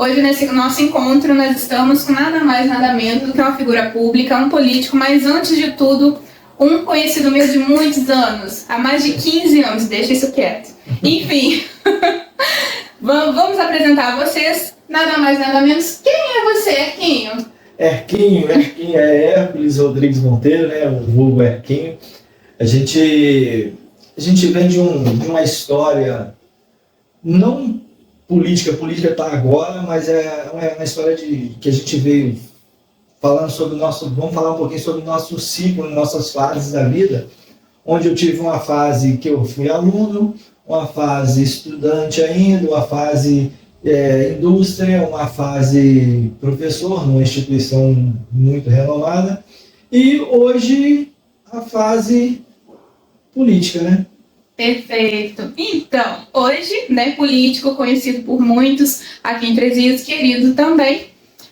Hoje, nesse nosso encontro, nós estamos com nada mais, nada menos do que uma figura pública, um político, mas antes de tudo, um conhecido meu de muitos anos, há mais de 15 anos, deixa isso quieto. Enfim, vamos apresentar a vocês, nada mais, nada menos. Quem é você, Erquinho? Erquinho é Hércules Rodrigues Monteiro, né? O vulgo Erquinho. A gente vem de uma história não política está agora, mas é uma história que a gente veio falando sobre vamos falar um pouquinho sobre o nosso ciclo, nossas fases da vida, onde eu tive uma fase que eu fui aluno, uma fase estudante ainda, uma fase indústria, uma fase professor numa instituição muito renomada, e hoje a fase política, né? Perfeito. Então, hoje, né, político, conhecido por muitos aqui em Três Rios, querido também,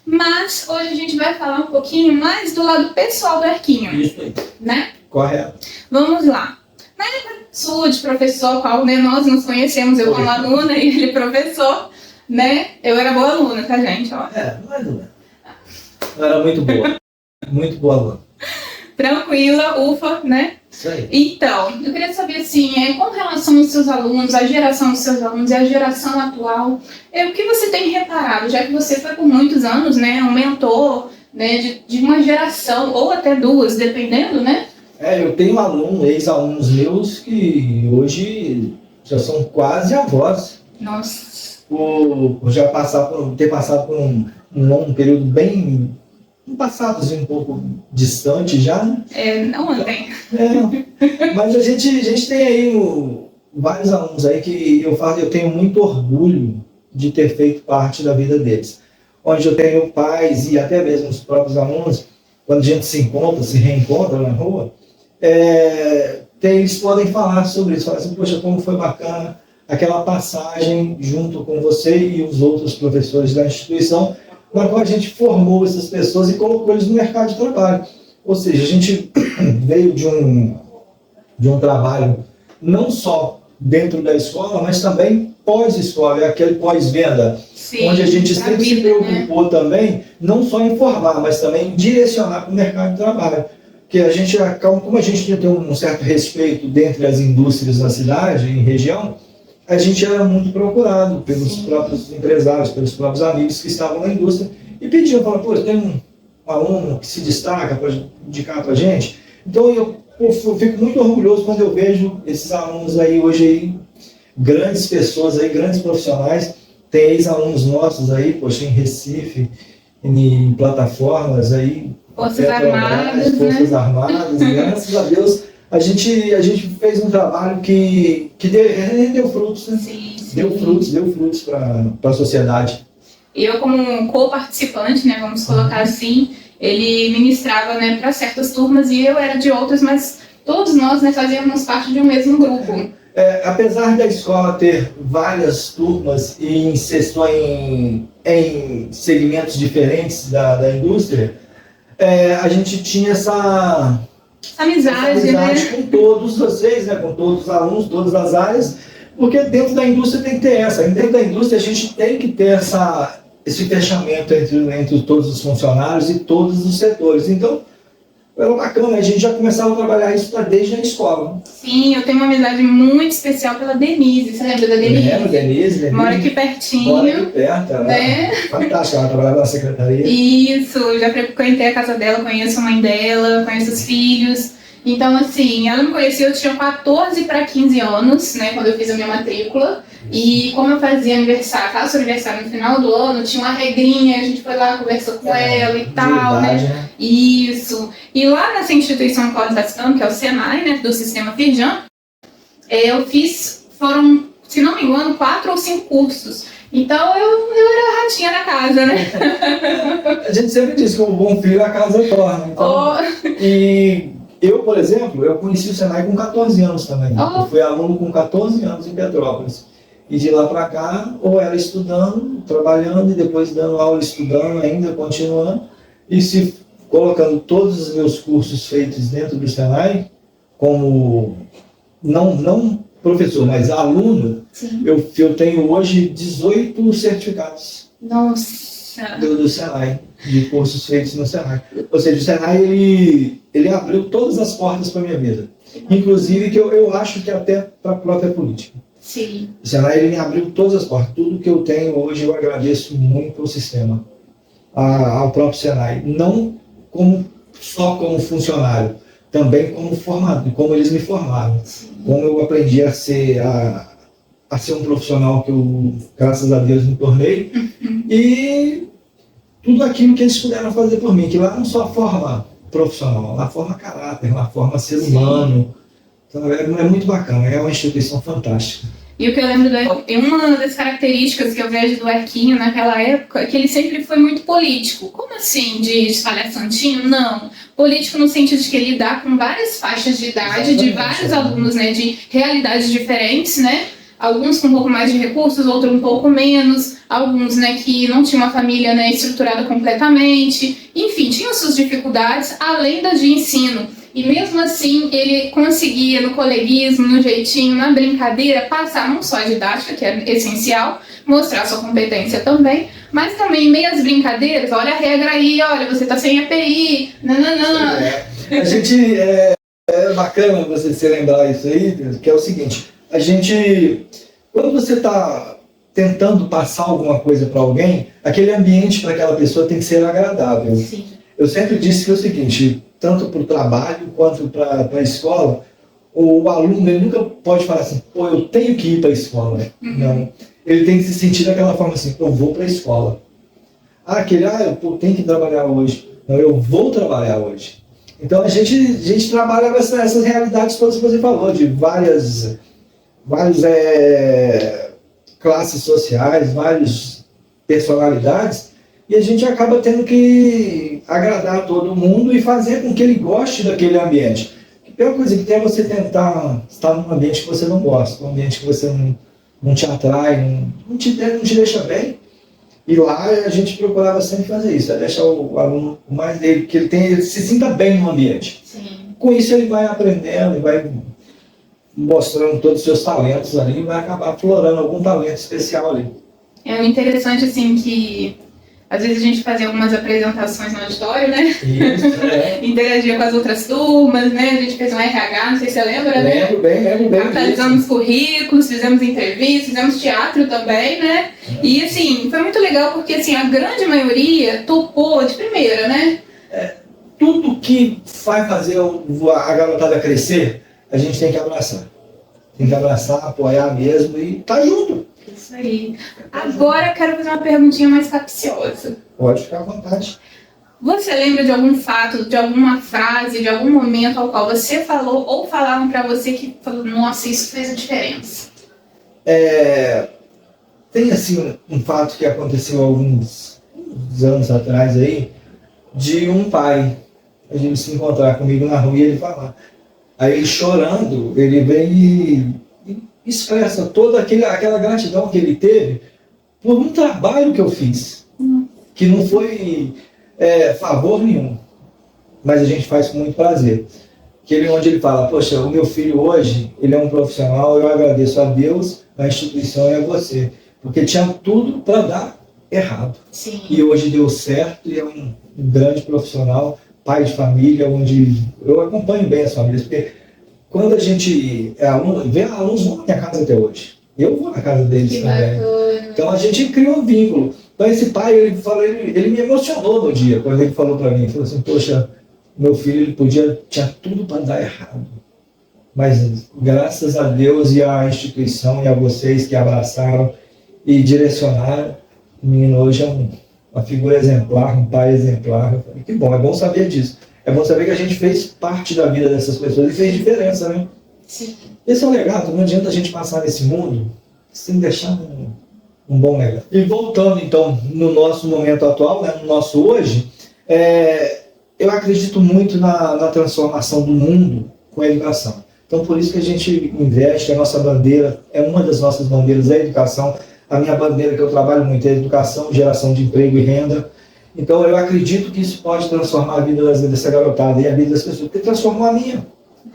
mas hoje a gente vai falar um pouquinho mais do lado pessoal do Erquinho. Isso aí. Né? Correto. Vamos lá. Na época sua de professor, qual, né, nós nos conhecemos, eu como aluna e ele professor, né? Eu era boa aluna, tá, gente? Ó. Não é aluna. Eu era muito boa. Muito boa aluna. Tranquila, ufa, né? Isso aí. Então, eu queria saber assim, com relação aos seus alunos, a geração dos seus alunos e a geração atual, o que você tem reparado, já que você foi por muitos anos, né, um mentor, né, de uma geração, ou até duas, dependendo, né? Eu tenho ex-alunos meus que hoje já são quase avós. Nossa. Por ter passado por um período bem... um passado assim, um pouco distante já, né? Não ontem. Mas a gente tem aí vários alunos aí que eu tenho muito orgulho de ter feito parte da vida deles. Onde eu tenho pais e até mesmo os próprios alunos, quando a gente se reencontra na rua, eles podem falar sobre isso, falar assim, poxa, como foi bacana aquela passagem junto com você e os outros professores da instituição, na qual a gente formou essas pessoas e colocou eles no mercado de trabalho. Ou seja, a gente veio de um trabalho não só dentro da escola, mas também pós-escola, aquele pós-venda, onde a gente sempre se preocupou, né, também, não só em formar, mas também em direcionar para o mercado de trabalho. Porque como a gente tem um certo respeito dentro das indústrias da cidade e região, a gente era muito procurado pelos próprios empresários, pelos próprios amigos que estavam na indústria e pediam, falavam, pô, tem um aluno que se destaca para indicar para a gente. Então eu fico muito orgulhoso quando eu vejo esses alunos aí hoje, aí, grandes pessoas, aí, grandes profissionais. Tem ex-alunos nossos aí, poxa, em Recife, em plataformas aí, Forças Armadas, e graças a Deus a gente fez um trabalho que deu frutos, né? Sim. Deu frutos para a sociedade. Eu, como co-participante, né, vamos colocar assim, ele ministrava, né, para certas turmas e eu era de outras, mas todos nós, né, fazíamos parte de um mesmo grupo. Apesar da escola ter várias turmas e em segmentos diferentes da indústria, a gente tinha essa amizade, né, com todos vocês, né, com todos os alunos, todas as áreas, porque dentro da indústria tem que ter dentro da indústria a gente tem que ter esse fechamento entre todos os funcionários e todos os setores. Então, era bacana, a gente já começava a trabalhar isso desde a escola. Sim, eu tenho uma amizade muito especial pela Denise, você lembra da Denise? Lembro, Denise. Mora aqui pertinho. Mora aqui perto, né? Fantástica, ela trabalhava na secretaria. Isso, já frequentei a casa dela, conheço a mãe dela, conheço os filhos. Então, assim, ela me conheceu, eu tinha 14 para 15 anos, né, quando eu fiz a minha matrícula. E como eu fazia faço aniversário no final do ano, tinha uma regrinha, a gente foi lá, conversou com ela e tal, né? Isso. E lá nessa instituição que eu estou estudando, que é o Senai, né, do Sistema Firjan, foram, se não me engano, 4 ou 5 cursos. Então eu era a ratinha da casa, né? A gente sempre diz que um bom filho a casa torna. Então, E eu, por exemplo, eu conheci o Senai com 14 anos também. Eu fui aluno com 14 anos em Petrópolis. E de lá para cá, ou era estudando, trabalhando, e depois dando aula, estudando ainda, continuando, e se colocando todos os meus cursos feitos dentro do Senai, como não professor, mas aluno. Eu tenho hoje 18 certificados. Nossa! do Senai, de cursos feitos no Senai. Ou seja, o Senai, ele abriu todas as portas para a minha vida. Inclusive, que eu acho que até para a própria política. Sim. O Senai, ele me abriu todas as portas. Tudo que eu tenho hoje, eu agradeço muito ao sistema, ao próprio Senai. Não só como funcionário, também como formador, como eles me formaram. Sim. Como eu aprendi a ser um profissional que eu, graças a Deus, me tornei. E tudo aquilo que eles puderam fazer por mim, que lá não só forma profissional, lá forma caráter, lá forma ser humano. Então, é muito bacana, é uma instituição fantástica. E o que eu lembro uma das características que eu vejo do Arquinho naquela época é que ele sempre foi muito político. Como assim, de espalhar santinho? Não. Político no sentido de que ele lidar com várias faixas de idade, de vários alunos, né, de realidades diferentes, né? Alguns com um pouco mais de recursos, outros um pouco menos, alguns, né, que não tinham uma família, né, estruturada completamente, enfim, tinham suas dificuldades, além da de ensino. E mesmo assim, ele conseguia, no coleguismo, no jeitinho, na brincadeira, passar não só a didática, que é essencial, mostrar sua competência também, mas também, em meio às brincadeiras, olha a regra aí, olha, você tá sem EPI, nananã. A gente, é bacana você lembrar isso aí, que é o seguinte, a gente, quando você está tentando passar alguma coisa para alguém, aquele ambiente para aquela pessoa tem que ser agradável. Sim. Eu sempre disse que é o seguinte, tanto para o trabalho quanto para a escola, o aluno ele nunca pode falar assim, pô, eu tenho que ir para a escola. Não. Ele tem que se sentir daquela forma assim, eu vou para a escola. Eu tenho que trabalhar hoje. Não, eu vou trabalhar hoje. Então a gente trabalha com essas realidades todas que você falou, de várias classes sociais, várias personalidades, e a gente acaba tendo que agradar todo mundo e fazer com que ele goste daquele ambiente. A pior coisa que tem é você tentar estar num ambiente que você não gosta, um ambiente que você não te atrai, não te deixa bem. E lá a gente procurava sempre fazer isso, deixar o aluno o mais dele, que ele se sinta bem no ambiente. Sim. Com isso ele vai aprendendo e vai mostrando todos os seus talentos ali e vai acabar aflorando algum talento especial ali. É interessante, assim, que às vezes a gente fazia algumas apresentações no auditório, né? Isso, Interagia com as outras turmas, né? A gente fez um RH, não sei se você lembra, né? Lembro bem. Atualizamos currículos, fizemos entrevistas, fizemos teatro também, né? E, assim, foi muito legal porque, assim, a grande maioria topou de primeira, né? Tudo que vai fazer a garotada crescer, a gente tem que abraçar. Tem que abraçar, apoiar mesmo e tá junto. Isso aí. Agora eu quero fazer uma perguntinha mais capciosa. Pode ficar à vontade. Você lembra de algum fato, de alguma frase, de algum momento ao qual você falou ou falaram pra você que falou, nossa, isso fez a diferença? Tem assim um fato que aconteceu alguns anos atrás aí, de um pai, a gente se encontrar comigo na rua e ele falar. Aí ele chorando, ele vem e expressa toda aquela gratidão que ele teve por um trabalho que eu fiz, que não foi favor nenhum, mas a gente faz com muito prazer. Onde ele fala, poxa, o meu filho hoje, ele é um profissional, eu agradeço a Deus, a instituição e a você, porque tinha tudo para dar errado. Sim. E hoje deu certo e é um grande profissional, pai de família, onde eu acompanho bem as famílias, porque quando a gente é aluno, vê alunos vão na minha casa até hoje. Eu vou na casa deles que também. Bacana. Então a gente criou um vínculo. Então esse pai, ele me emocionou no dia, quando ele falou para mim, ele falou assim, poxa, meu filho tinha tudo para dar errado. Mas graças a Deus e à instituição e a vocês que abraçaram e direcionaram, o menino hoje é uma figura exemplar, um pai exemplar. Eu falei, que bom, é bom saber disso. É bom saber que a gente fez parte da vida dessas pessoas e fez diferença, né? Sim. Esse é o legado, não adianta a gente passar nesse mundo sem deixar um bom legado. E voltando então no nosso momento atual, né, no nosso hoje, eu acredito muito na transformação do mundo com a educação. Então por isso que a gente investe, a nossa bandeira, uma das nossas bandeiras é a educação. A minha bandeira que eu trabalho muito é a educação, geração de emprego e renda. Então eu acredito que isso pode transformar a vida dessa garotada e a vida das pessoas, porque transformou a minha.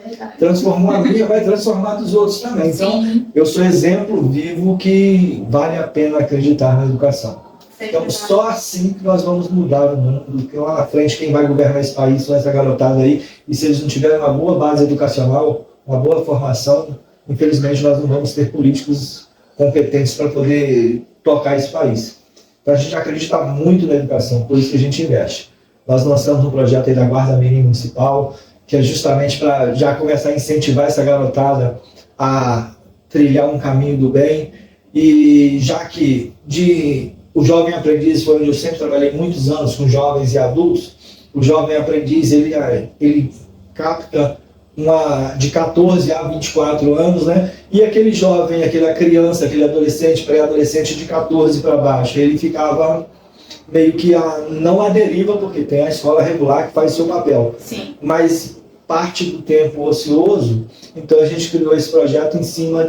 Verdade. Transformou a minha, vai transformar dos outros também. Então, eu sou exemplo vivo que vale a pena acreditar na educação. Então, só assim que nós vamos mudar o mundo, porque lá na frente quem vai governar esse país são essa garotada aí, e se eles não tiverem uma boa base educacional, uma boa formação, infelizmente nós não vamos ter políticos competentes para poder tocar esse país. Então a gente acredita muito na educação, por isso que a gente investe. Nós lançamos um projeto aí da Guarda Mínima Municipal, que é justamente para já começar a incentivar essa garotada a trilhar um caminho do bem, e já que o jovem aprendiz foi onde eu sempre trabalhei muitos anos com jovens e adultos, o jovem aprendiz ele capta de 14 a 24 anos, né? E aquele jovem, aquela criança, aquele adolescente, pré-adolescente de 14 para baixo, ele ficava meio que não à deriva, porque tem a escola regular que faz seu papel. Sim. Mas parte do tempo ocioso, então a gente criou esse projeto em cima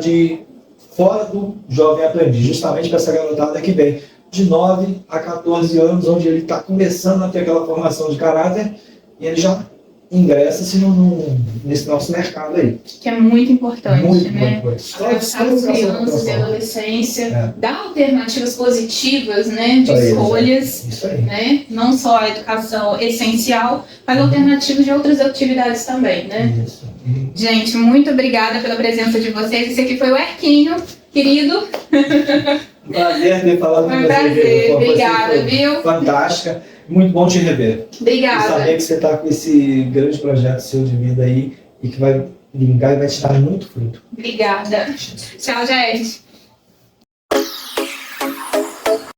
fora do jovem aprendiz, justamente para essa garotada que vem de 9 a 14 anos, onde ele está começando a ter aquela formação de caráter, e ele já ingressa-se nesse nosso mercado aí. Que é muito importante, muito, né? Para as crianças e adolescência, dar alternativas positivas, né, de escolhas, isso aí. Né? Não só a educação essencial, mas alternativas de outras atividades também, né? Isso. Gente, muito obrigada pela presença de vocês. Esse aqui foi o Erquinho, querido. Prazer ter falado com você. Foi um prazer, obrigada, viu? Fantástica. Muito bom te rever. Obrigada. E saber que você está com esse grande projeto seu de vida aí e que vai vingar e vai te dar muito fruto. Obrigada. Tchau, gente.